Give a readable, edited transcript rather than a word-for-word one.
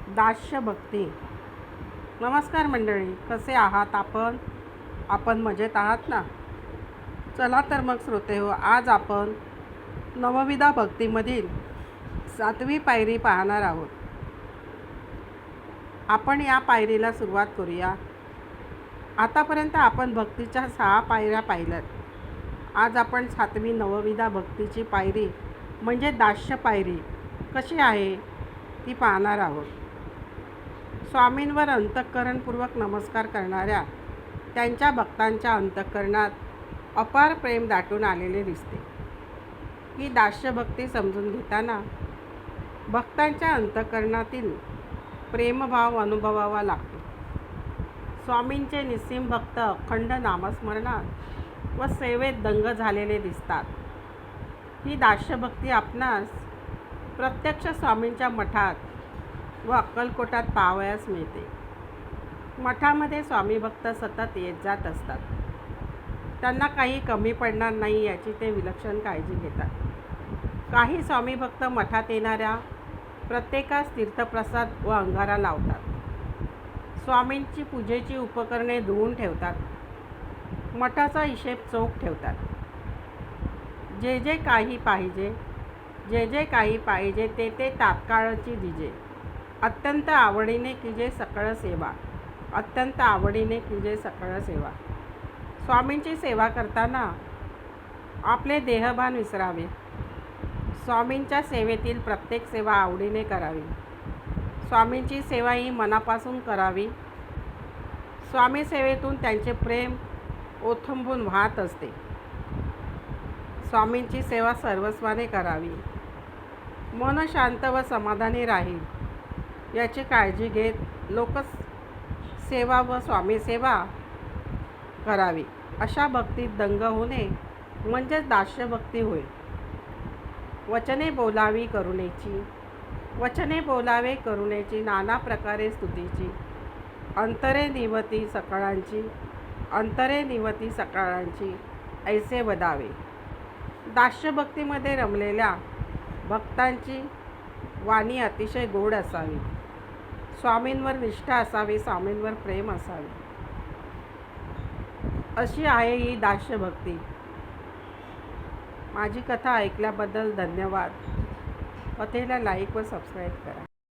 दास्य भक्ती. नमस्कार मंडळी, कसे आहात आपण मजेत आहात ना? चला तर मग श्रोते हो, आज आपण नवविधा भक्तीमधील 7वी पायरी पाहणार आहोत. आपण या पायरीला सुरुवात करूया. आतापर्यंत आपण भक्तीच्या 6 पायऱ्या पाहिल्यात. आज आपण 7वी नवविधा भक्तीची पायरी म्हणजे दास्य पायरी कशी आहे ती पाहणार आहोत. स्वामींवर अंतःकरणपूर्वक नमस्कार करणाऱ्या त्यांच्या भक्तांच्या अंतःकरणात अपार प्रेम दाटून आलेले दिसते. ही दास्य भक्ती समजून घेताना भक्तांच्या अंतःकरणातील प्रेमभाव अनुभवावा लागतो. स्वामींचे निस्सीम भक्त अखंड नामस्मरणात व सेवेत दंग झालेले दिसतात. ही दास्य भक्ती आपणास प्रत्यक्ष स्वामींच्या मठात व अक्कलकोटात पाहावयास मिळते. मठामध्ये स्वामी भक्त सतत येत जात असतात. त्यांना काही कमी पडणार नाही याची ते विलक्षण काळजी घेतात. काही स्वामी भक्त मठात येणाऱ्या प्रत्येकास तीर्थप्रसाद व अंगारा लावतात. स्वामींची पूजेची उपकरणे धुवून ठेवतात. मठाचा हिशेब चोख ठेवतात. जे जे काही पाहिजे ते तात्काळची दिजे. अत्यंत आवडीने कीजे सकळ सेवा. स्वामींची सेवा करताना आपले देहभान विसरावे. स्वामींच्या सेवेतील प्रत्येक सेवा आवडीने करावी. स्वामींची सेवा ही मनापासून करावी. स्वामी सेवेतून त्यांचे प्रेम ओथंबून वाहत असते. स्वामींची सेवा सर्वस्वाने करावी. मन शांत व समाधानी राहील याची काळजी घेत लोकसेवा व स्वामी सेवा करावी. अशा भक्तीत दंग होणे म्हणजेच दास्य भक्ती होय. वचने बोलावे करुणेची नाना प्रकारे स्तुतीची. अंतरे निवती सकाळांची ऐसे वदावे. दास्य भक्तीमध्ये रमलेल्या भक्तांची वाणी अतिशय गोड असावी. स्वामींवर निष्ठा असावी. स्वामींवर प्रेम असावे. अशी आहे ही दास्य भक्ती. माझी कथा ऐकल्याबद्दल धन्यवाद. कथेला लाईक व सबस्क्राईब करा.